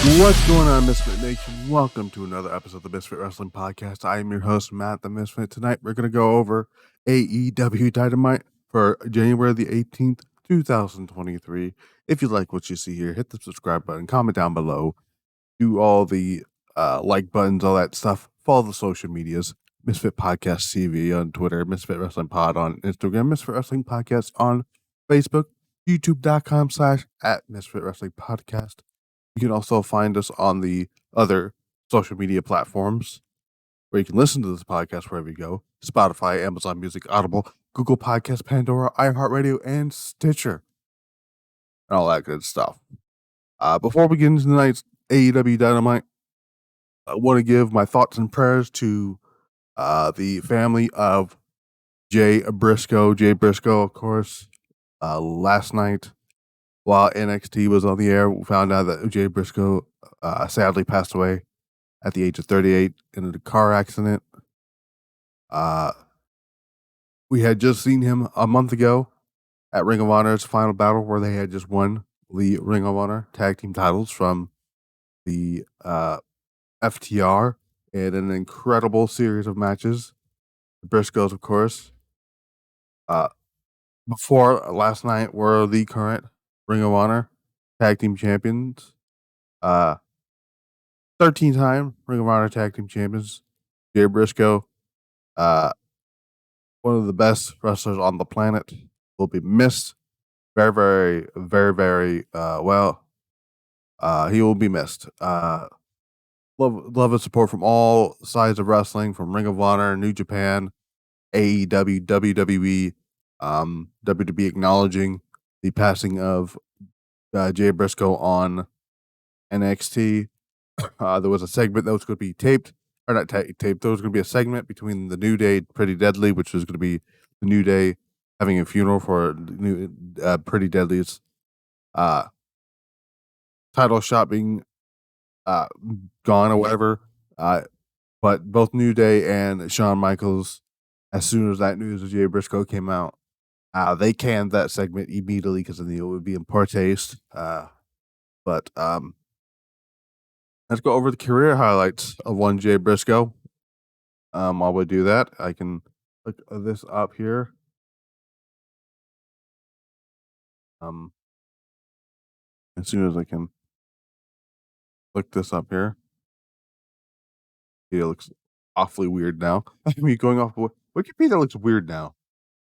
What's going on, Misfit Nation? Welcome to another episode of the Misfit Wrestling Podcast. I am your host, Matt the Misfit. Tonight, we're going to go over AEW Dynamite for January the 18th, 2023. If you like what you see here, hit the subscribe button, comment down below, do all the like buttons, all that stuff. Follow the social medias, Misfit Podcast TV on Twitter, Misfit Wrestling Pod on Instagram, Misfit Wrestling Podcast on Facebook, youtube.com/@Misfit Wrestling Podcast. You can also find us on the other social media platforms where you can listen to this podcast wherever you go. Spotify, Amazon Music, Audible, Google Podcasts, Pandora, iHeartRadio, and Stitcher. And all that good stuff. Before we get into tonight's AEW Dynamite, I want to give my thoughts and prayers to the family of Jay Briscoe. Jay Briscoe, of course, last night, while NXT was on the air, we found out that Jay Briscoe sadly passed away at the age of 38 in a car accident. We had just seen him a month ago at Ring of Honor's Final Battle, where they had just won the Ring of Honor tag team titles from the FTR in an incredible series of matches. The Briscoes, of course, before last night, were the current Ring of Honor tag team champions. 13-time Ring of Honor tag team champions. Jay Briscoe, one of the best wrestlers on the planet, will be missed very well. He will be missed. Love and support from all sides of wrestling, from Ring of Honor, New Japan, AEW, WWE, WWE acknowledging the passing of Jay Briscoe on NXT. There was a segment that was going to be taped, or not taped. There was going to be a segment between the New Day, Pretty Deadly, which was going to be the New Day having a funeral for Pretty Deadly's title shot being gone or whatever. But both New Day and Shawn Michaels, as soon as that news of Jay Briscoe came out, they canned that segment immediately because they knew it would be in poor taste. But let's go over the career highlights of one Jay Briscoe. While we do that, I can look this up here. As soon as I can look this up here. It looks awfully weird now. I mean, going off Wikipedia looks weird now.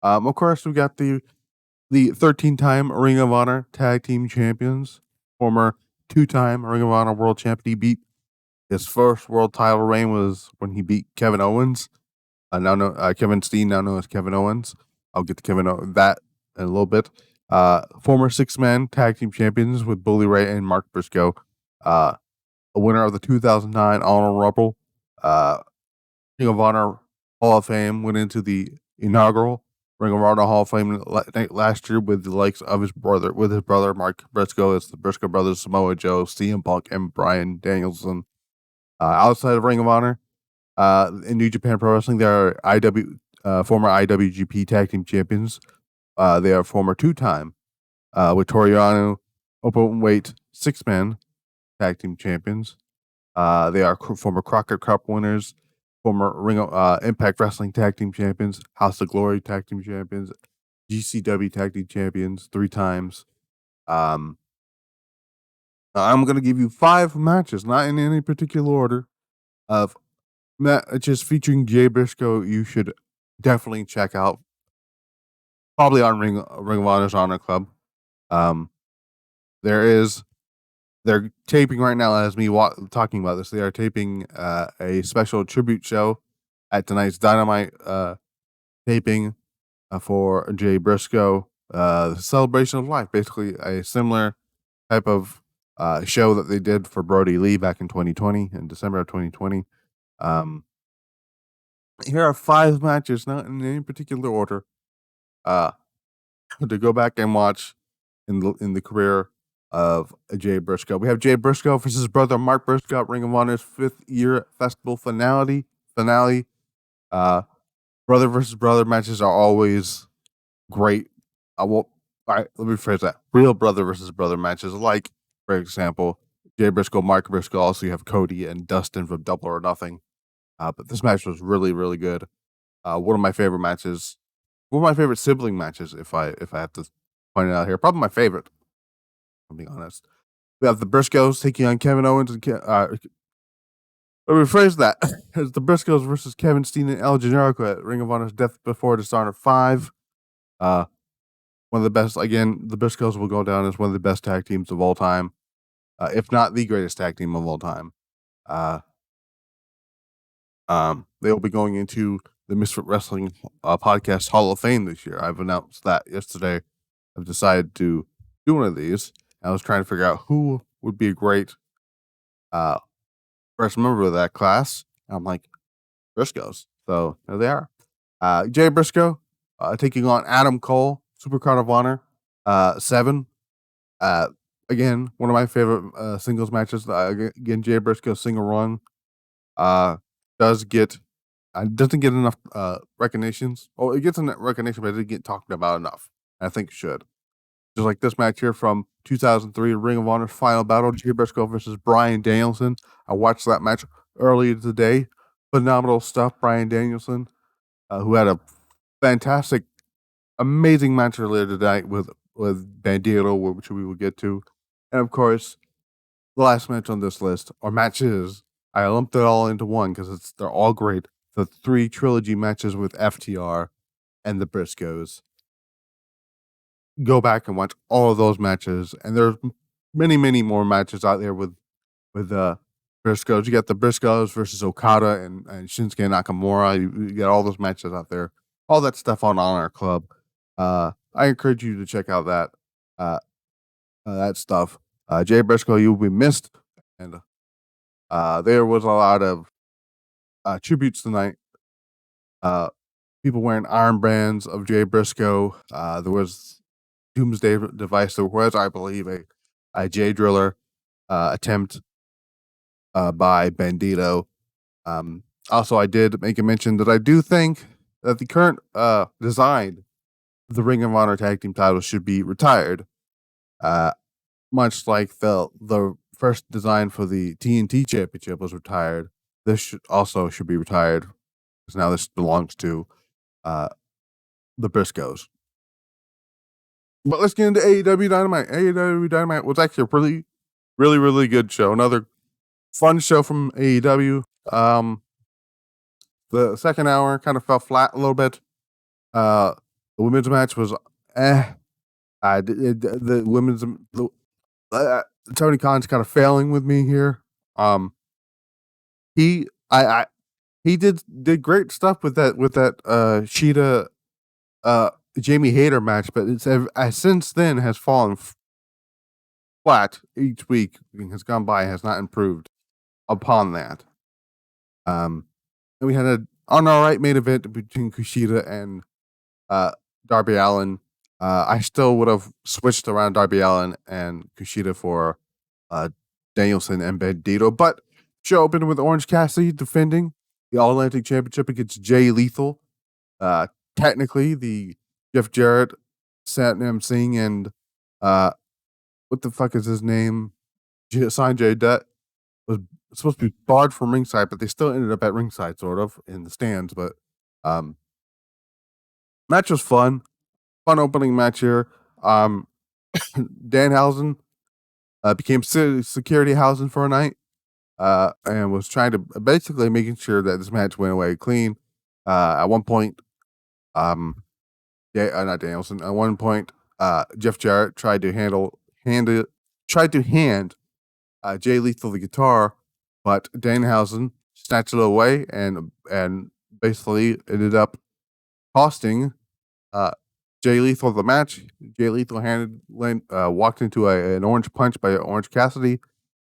Of course, we got the 13-time Ring of Honor tag team champions, former 2-time Ring of Honor world champion. He beat his first world title reign was when he beat Kevin Owens. Kevin Steen, now known as Kevin Owens. I'll get to that in a little bit. Former 6-man tag team champions with Bully Ray and Mark Briscoe. A winner of the 2009 Honor Rumble. Ring of Honor Hall of Fame, went into the inaugural Ring of Honor Hall of Fame last year with the likes of his brother Mark Briscoe. It's the Briscoe brothers, Samoa Joe, CM Punk, and Bryan Danielson. Outside of Ring of Honor, in New Japan Pro Wrestling, there are former IWGP Tag Team Champions. They are former 2-time with Toriano open-weight 6-man Tag Team Champions. They are former Crockett Cup winners, former Impact Wrestling Tag Team Champions, House of Glory Tag Team Champions, GCW Tag Team Champions 3 times. I'm going to give you 5 matches, not in any particular order, of matches featuring Jay Briscoe you should definitely check out. Probably on Ring of Honor's Honor Club. They're taping right now as me talking about this. They are taping a special tribute show at tonight's Dynamite taping for Jay Briscoe. The celebration of life, basically a similar type of show that they did for Brody Lee back in 2020, in December of 2020. Here are 5 matches, not in any particular order, to go back and watch in the career of Jay Briscoe. We have Jay Briscoe versus his brother Mark Briscoe at Ring of Honor's 5th year festival finale. Brother versus brother matches are always great. Let me phrase that. Real brother versus brother matches, like, for example, Jay Briscoe, Mark Briscoe. Also, you have Cody and Dustin from Double or Nothing. But this match was really, really good. One of my favorite matches. One of my favorite sibling matches, if I have to point it out here. Probably my favorite, if I'm being honest. We have the Briscoes taking on Kevin Owens and let me rephrase that. It's the Briscoes versus Kevin Steen and El Generico at Ring of Honor's Death Before Dishonor 5. One of the best. Again, the Briscoes will go down as one of the best tag teams of all time, if not the greatest tag team of all time. They will be going into the Misfit Wrestling Podcast Hall of Fame this year. I've announced that yesterday. I've decided to do one of these. I was trying to figure out who would be a great first member of that class. And I'm like, Briscoes. So there they are. Jay Briscoe taking on Adam Cole, Supercard of Honor 7. Again, one of my favorite singles matches. Again, Jay Briscoe single run doesn't get enough recognitions. Oh, it gets enough recognition, but it doesn't get talked about enough. I think it should. Just like this match here from 2003, Ring of Honor's Final Battle, Jay Briscoe versus Bryan Danielson. I watched that match earlier today. Phenomenal stuff. Bryan Danielson, who had a fantastic, amazing match earlier tonight with Bandido, which we will get to. And of course, the last match on this list, or matches, I lumped it all into one because they're all great. The 3 trilogy matches with FTR and the Briscoes. Go back and watch all of those matches, and there's many, many more matches out there with Briscoes. You got the Briscoes versus Okada and Shinsuke Nakamura. You got all those matches out there. All that stuff on Honor Club. I encourage you to check out that stuff. Jay Briscoe, you will be missed, and there was a lot of tributes tonight. People wearing armbands of Jay Briscoe. There was Doomsday Device. There was, I believe, a Jay Driller attempt by Bandido. Also, I did make a mention that I do think that the current design of the Ring of Honor Tag Team titles should be retired. Much like the first design for the TNT Championship was retired, this should be retired, because now this belongs to the Briscoes. But let's get into AEW Dynamite. AEW Dynamite was actually a really, really, really good show. Another fun show from AEW. The second hour kind of fell flat a little bit. The women's match was the women's Tony Khan's kind of failing with me here. He did great stuff with that Sheeta Jamie Hayter match, but it's since then has fallen flat each week has gone by, has not improved upon that. And we had an alright main event between Kushida and Darby Allin. I still would have switched around Darby Allin and Kushida for Danielson and Bandido, but show opened with Orange Cassidy defending the All-Atlantic Championship against Jay Lethal. Technically, the Jeff Jarrett, Satnam Singh, and what the fuck is his name? Sanjay Dutt was supposed to be barred from ringside, but they still ended up at ringside, sort of, in the stands. But match was fun. Fun opening match here. Danhausen became security housing for a night and was trying to basically making sure that this match went away clean. At one point, not Danielson. At one point, Jeff Jarrett tried to hand Jay Lethal the guitar, but Danhausen snatched it away and basically ended up costing Jay Lethal the match. Jay Lethal walked into an orange punch by Orange Cassidy,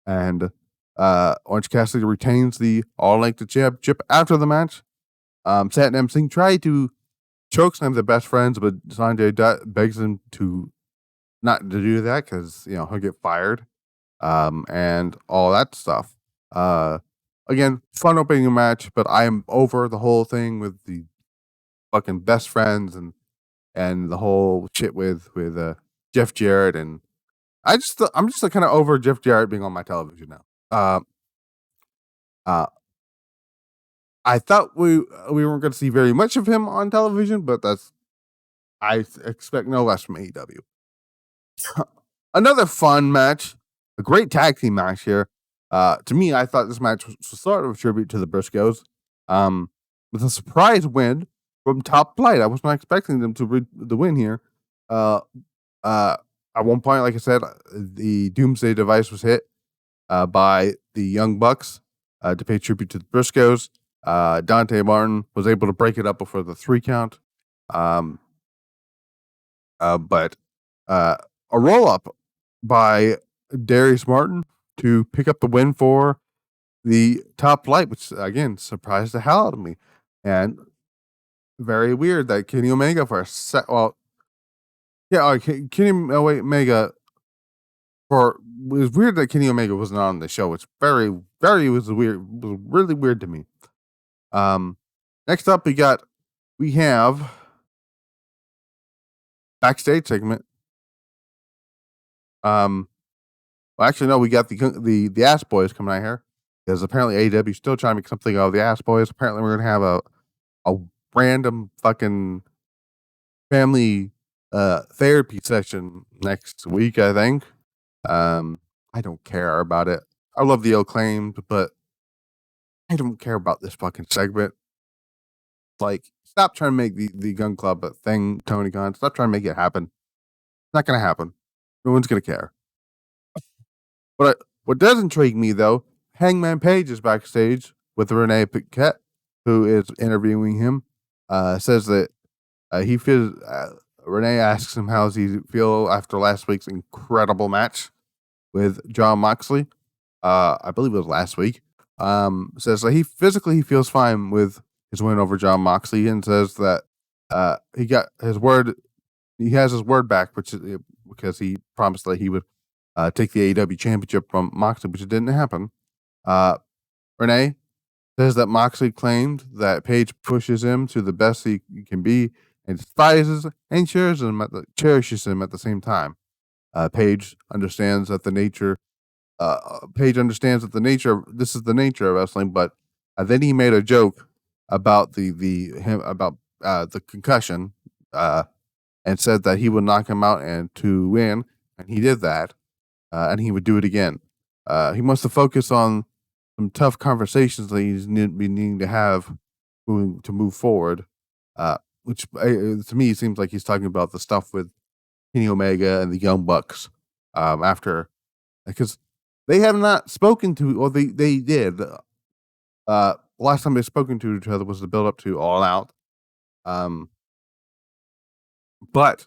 and Orange Cassidy retains the All-Atlantic Championship after the match. Satnam Singh tried to chokeslam the best friends, but Sanjay Dutt begs him to not to do that because he'll get fired, and all that stuff. Again, fun opening match, but I am over the whole thing with the fucking best friends and the whole shit with Jeff Jarrett and I'm just kind of over Jeff Jarrett being on my television now. Uh, I thought we weren't going to see very much of him on television, but I expect no less from AEW. Another fun match, a great tag team match here. To me, I thought this match was sort of a tribute to the Briscoes, with a surprise win from Top Flight. I was not expecting them to win here. At one point, like I said, the Doomsday device was hit by the Young Bucks to pay tribute to the Briscoes. Dante Martin was able to break it up before the 3 count. But a roll up by Darius Martin to pick up the win for the Top Flight, which again surprised the hell out of me. And very weird that Kenny Omega for a set. Well, yeah, Kenny Omega. It was weird that Kenny Omega wasn't on the show. It's very, very was really weird to me. Next up, we have backstage segment. Well, actually, no, we got the Ass Boys coming out here because apparently AEW is still trying to make something of the Ass Boys. Apparently, we're gonna have a random fucking family therapy session next week. I think. I don't care about it. I love the Acclaimed, but I don't care about this fucking segment. Like, stop trying to make the Gun Club a thing, Tony Khan. Stop trying to make it happen. It's not going to happen. No one's going to care. But what does intrigue me, though, Hangman Page is backstage with Renee Paquette, who is interviewing him. Says that he feels... Renee asks him how does he feel after last week's incredible match with Jon Moxley. I believe it was last week. Says that he feels fine with his win over Jon Moxley, and says that he got his word. He has his word back, which is because he promised that he would take the AEW championship from Moxley, which didn't happen. Renee says that Moxley claimed that Page pushes him to the best he can be, and despises and cherishes him at the same time. Page understands that the nature. Page understands that this is the nature of wrestling, but then he made a joke about the concussion, and said that he would knock him out and to win, and he did that, and he would do it again. He wants to focus on some tough conversations that he's needing to have to move forward, which to me seems like he's talking about the stuff with Kenny Omega and the Young Bucks after, because they have not spoken to, or they did. Last time they've spoken to each other was the build up to All Out. But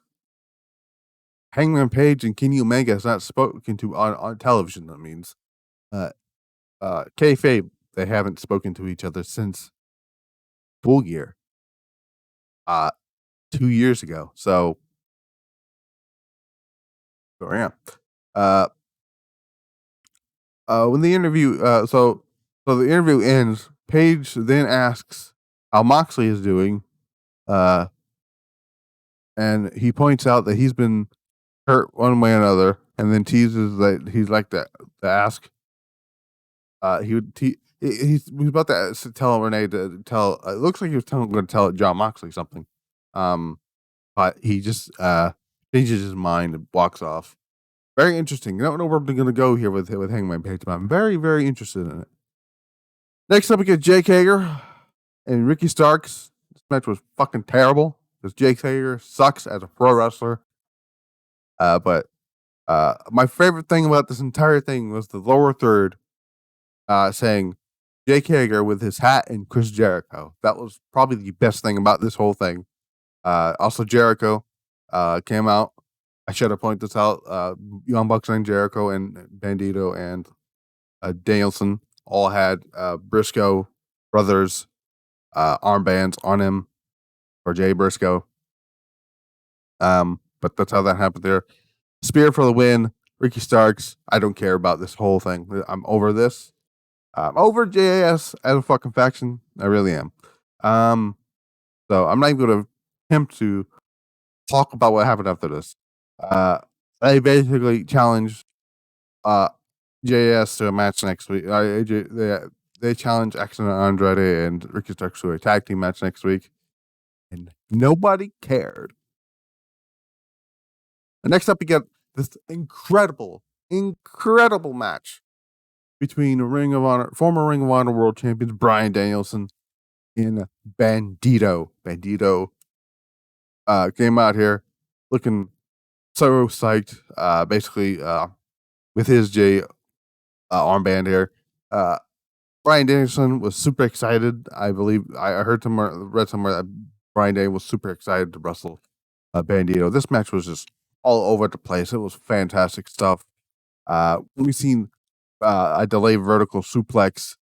Hangman Page and Kenny Omega has not spoken to on television. That means, kayfabe, they haven't spoken to each other since Full Gear, 2 years ago. So yeah. When the interview, so the interview ends, Page then asks how Moxley is doing, and he points out that he's been hurt one way or another, and then teases that he'd like to ask. He's about to tell Renee to tell. It looks like he was going to tell Jon Moxley something, but he just changes his mind and walks off. Very interesting. I don't know where we're going to go here with Hangman Page, but I'm very, very interested in it. Next up, we get Jake Hager and Ricky Starks. This match was fucking terrible because Jake Hager sucks as a pro wrestler. But my favorite thing about this entire thing was the lower third saying Jake Hager with his hat and Chris Jericho. That was probably the best thing about this whole thing. Also, Jericho came out. I should have pointed this out. Young Bucks and Jericho and Bandido and Danielson all had Briscoe brothers armbands on him for Jay Briscoe. But that's how that happened there. Spear for the win. Ricky Starks. I don't care about this whole thing. I'm over this. I'm over JAS as a fucking faction. I really am. So I'm not even going to attempt to talk about what happened after this. They basically challenged JS to a match next week. They challenge X and Andrade and Ricky Starks to a tag team match next week, and nobody cared. And next up, we get this incredible match between former Ring of Honor World Champions Bryan Danielson and Bandido. Bandido came out here looking so psyched, basically with his J armband here. Bryan Danielson was super excited. I believe I read somewhere that Bryan Danielson was super excited to wrestle Bandido. This match was just all over the place. It was fantastic stuff. We've seen a delayed vertical suplex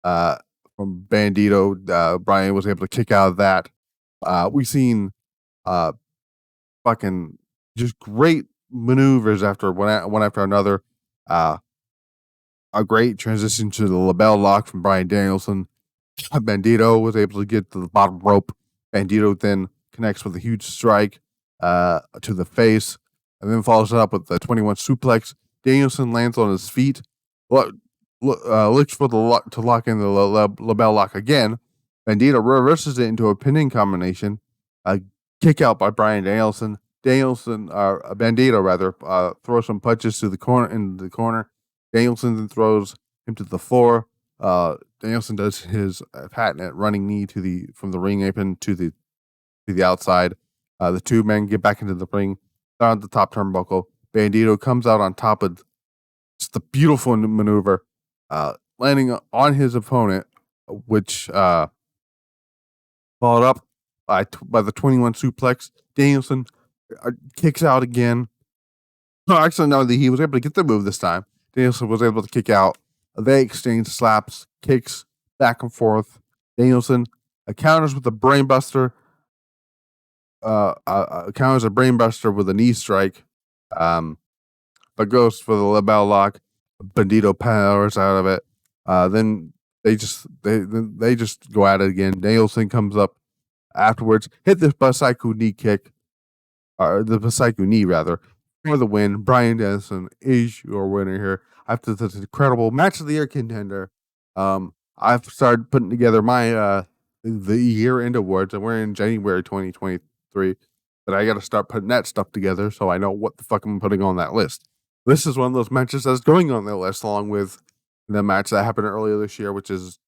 from Bandido. Bryan was able to kick out of that. We've seen fucking just great maneuvers after one after another. A great transition to the label lock from Bryan Danielson. Bandido was able to get to the bottom rope. Bandido then connects with a huge strike to the face, and then follows it up with the 21 suplex. Danielson lands on his feet, looks for to lock in the label lock again. Bandido reverses it into a pinning combination. A kick out by Bryan Danielson. Bandido throws some punches to the corner. Danielson then throws him to the floor. Danielson does his patented running knee from the ring apron to the outside. The two men get back into the ring. They're on the top turnbuckle. Bandido comes out on top of just the beautiful maneuver, landing on his opponent, which followed up by the 21 suplex. Danielson kicks out again. Actually, no, he was able to get the move this time. Danielson was able to kick out. They exchange slaps, kicks, back and forth. Danielson counters with a brainbuster. Counters a brainbuster with a knee strike. But goes for the label lock. Bandido powers out of it. Then they just go at it again. Danielson comes up afterwards, hit the Psycho knee kick, or the Psycho knee rather, for the win. Bryan Danielson is your winner here after this incredible match of the year contender. I've started putting together my the year-end awards, and we're in January 2023. But I got to start putting that stuff together so I know what the fuck I'm putting on that list. This is one of those matches that's going on the list, along with the match that happened earlier this year, which is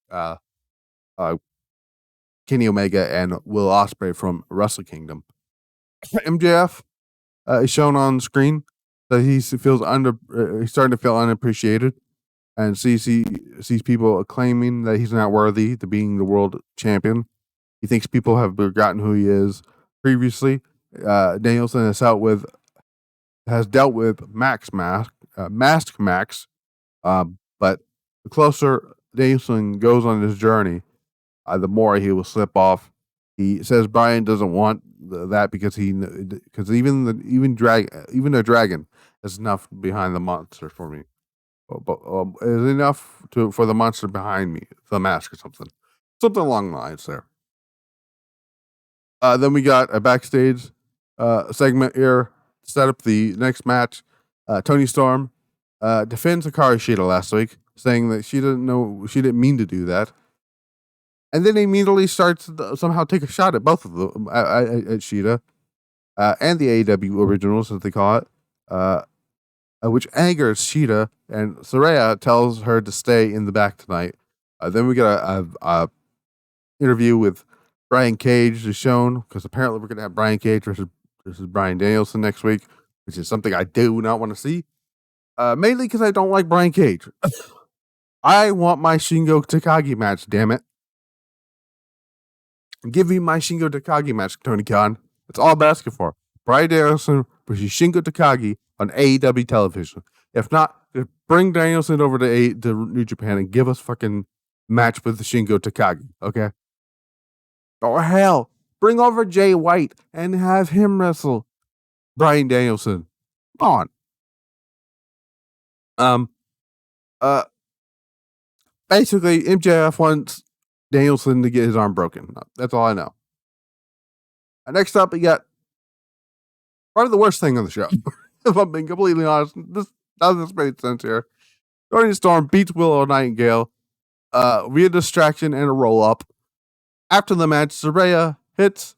Kenny Omega and Will Ospreay from Wrestle Kingdom. MJF is shown on screen that he's starting to feel unappreciated, and sees people claiming that he's not worthy to being the world champion. He thinks people have forgotten who he is. Previously, Danielson has dealt with Mask Max, but the closer Danielson goes on his journey, the more he will slip off. He says Bryan doesn't want that because even a dragon is enough behind the monster for me, but is enough for the monster behind me, the mask or something along the lines there. Then we got a backstage segment here to set up the next match. Toni Storm defends Hikaru Shida last week, saying that she didn't mean to do that. And then immediately starts to somehow take a shot at both of them, at Shida and the AEW originals, as they call it, which angers Shida, and Saraya tells her to stay in the back tonight. Then we get a interview with Brian Cage is shown, because apparently we're going to have Brian Cage versus Bryan Danielson next week, which is something I do not want to see. Mainly because I don't like Brian Cage. I want my Shingo Takagi match, damn it. Give me my Shingo Takagi match, Tony Khan. That's all I'm asking for. Bryan Danielson versus Shingo Takagi on AEW television. If not, just bring Danielson over to New Japan and give us fucking match with Shingo Takagi, okay? Or hell, bring over Jay White and have him wrestle Bryan Danielson. Come on. Basically, MJF wants Danielson to get his arm broken. That's all I know. Next up, we got probably the worst thing on the show. if I'm being completely honest, this doesn't make sense here. Toni Storm beats Willow Nightingale via distraction and a roll up. After the match, Saraya hits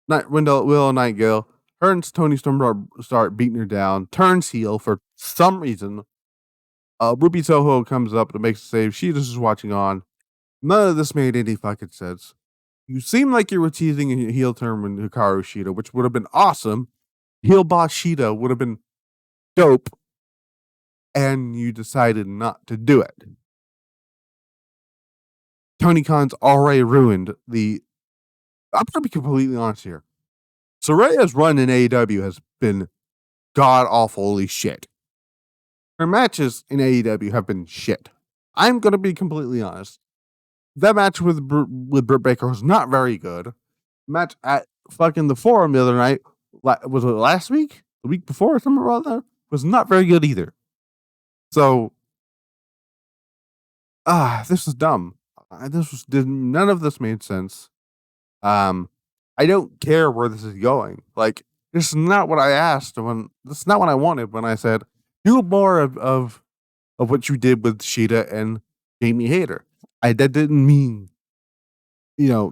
Willow Nightingale. Her and Toni Storm start beating her down. Turns heel for some reason. Ruby Soho comes up to make a save. She just is watching on. None of this made any fucking sense. You seem like you were teasing a heel turn with Hikaru Shida, which would have been awesome. Heel boss Shida would have been dope. And you decided not to do it. Tony Khan's already ruined the... I'm going to be completely honest here. Saraya's run in AEW has been god-awfully shit. Her matches in AEW have been shit. I'm going to be completely honest. That match with Britt Baker was not very good. Match at fucking the Forum the other night, was it last week? The week before or something around there? Was not very good either. So, this is dumb. None of this made sense. I don't care where this is going. Like, this is not what I asked this is not what I wanted when I said, do more of what you did with Shida and Jamie Hayter. That didn't mean,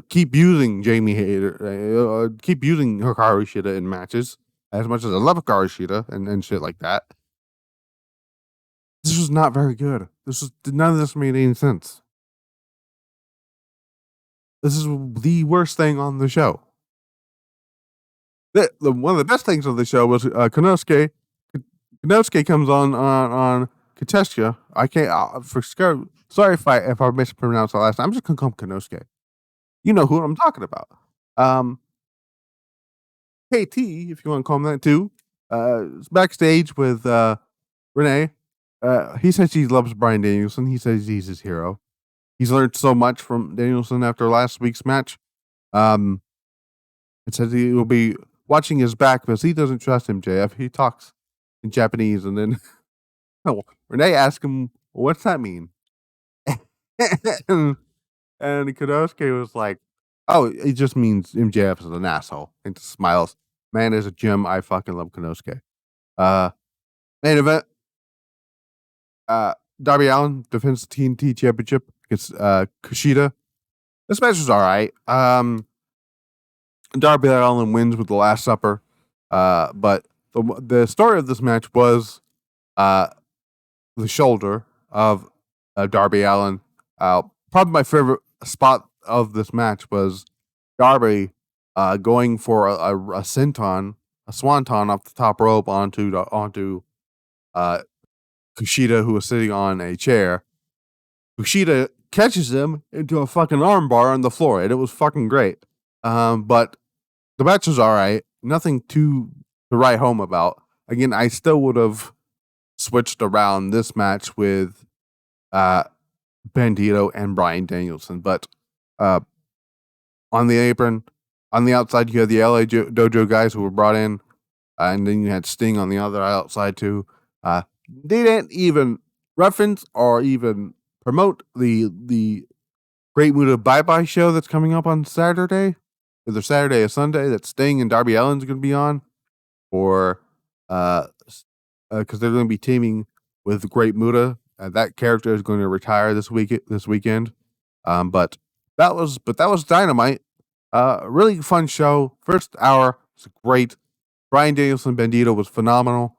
keep using Jamie Hayter, keep using Hikaru Shida in matches, as much as I love Hikaru Shida and shit like that. This was not very good. None of this made any sense. This is the worst thing on the show. One of the best things on the show was Konosuke. Konosuke comes on Katesha. I can't sorry if I mispronounced the last name. I'm just gonna call him Konosuke. You know who I'm talking about. KT, if you want to call him that too. Backstage with Renee. He says he loves Bryan Danielson. He says he's his hero. He's learned so much from Danielson after last week's match. It says he will be watching his back because he doesn't trust MJF. He talks in Japanese, and then Renee asks him, "What's that mean?" and Konosuke was like, "Oh, it just means MJF is an asshole." And just smiles. Man, is a gem. I fucking love Konosuke. Main event. Darby Allin defends the TNT Championship against Kushida. This match was all right. Darby Allin wins with the Last Supper. But the story of this match was the shoulder of Darby Allin. Probably my favorite spot of this match was Darby going for a senton, a swanton off the top rope onto Kushida, who was sitting on a chair. Kushida catches him into a fucking armbar on the floor, and it was fucking great. But the match was all right. Nothing to write home about. Again, I still would have switched around this match with Bandido and Bryan Danielson. But on the apron, on the outside, you had the LA Dojo guys who were brought in, and then you had Sting on the other outside too. They didn't even reference or even promote the Great Muta Bye Bye show that's coming up on Saturday, either Saturday or Sunday, that Sting and Darby Allin's going to be on, or because they're going to be teaming with Great Muta. That character is going to retire this weekend. But that was Dynamite. Really fun show. First hour was great. Bryan Danielson and Bandido was phenomenal.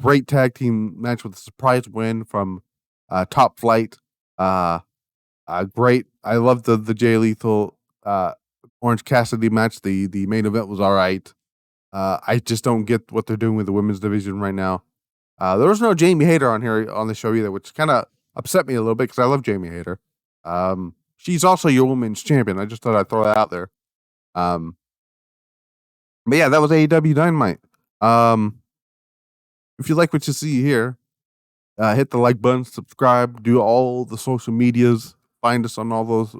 Great tag team match with a surprise win from Top Flight. Great. I love the Jay Lethal Orange Cassidy match. The main event was all right. I just don't get what they're doing with the women's division right now. There was no Jamie Hayter on the show either, which kind of upset me a little bit because I love Jamie Hayter. She's also your women's champion. I just thought I'd throw that out there. But yeah, that was AEW Dynamite. If you like what you see here, hit the like button, subscribe, do all the social medias, find us on all those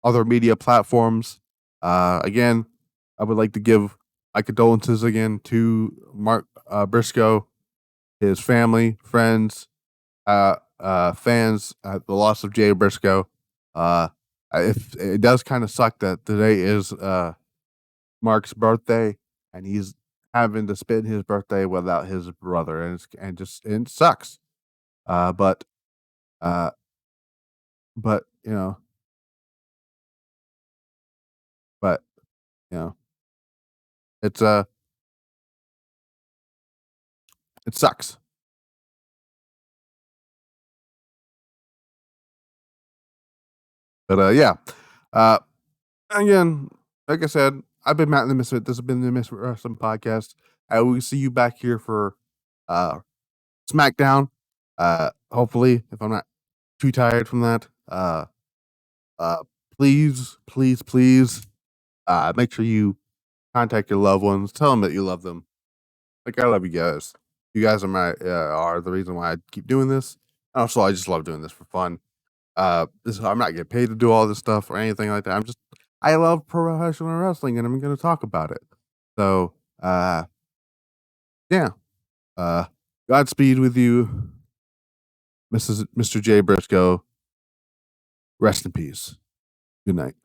other media platforms. Again, I would like to give my condolences again to Mark Briscoe, his family, friends, fans at the loss of Jay Briscoe. It does kind of suck that today is Mark's birthday, and he's having to spend his birthday without his brother, and it sucks. But you know, but you know, it's it sucks. But yeah, uh, again, like I said, I've been Matt in the Misfit. This has been the Misfit Wrestling Podcast. I will see you back here for uh SmackDown. Hopefully, if I'm not too tired from that. Uh, please, please, please, make sure you contact your loved ones. Tell them that you love them. Like I love you guys. You guys are the reason why I keep doing this. And also, I just love doing this for fun. I'm not getting paid to do all this stuff or anything like that. I love professional wrestling, and I'm going to talk about it. So, yeah. Godspeed with you, Mr. Jay Briscoe. Rest in peace. Good night.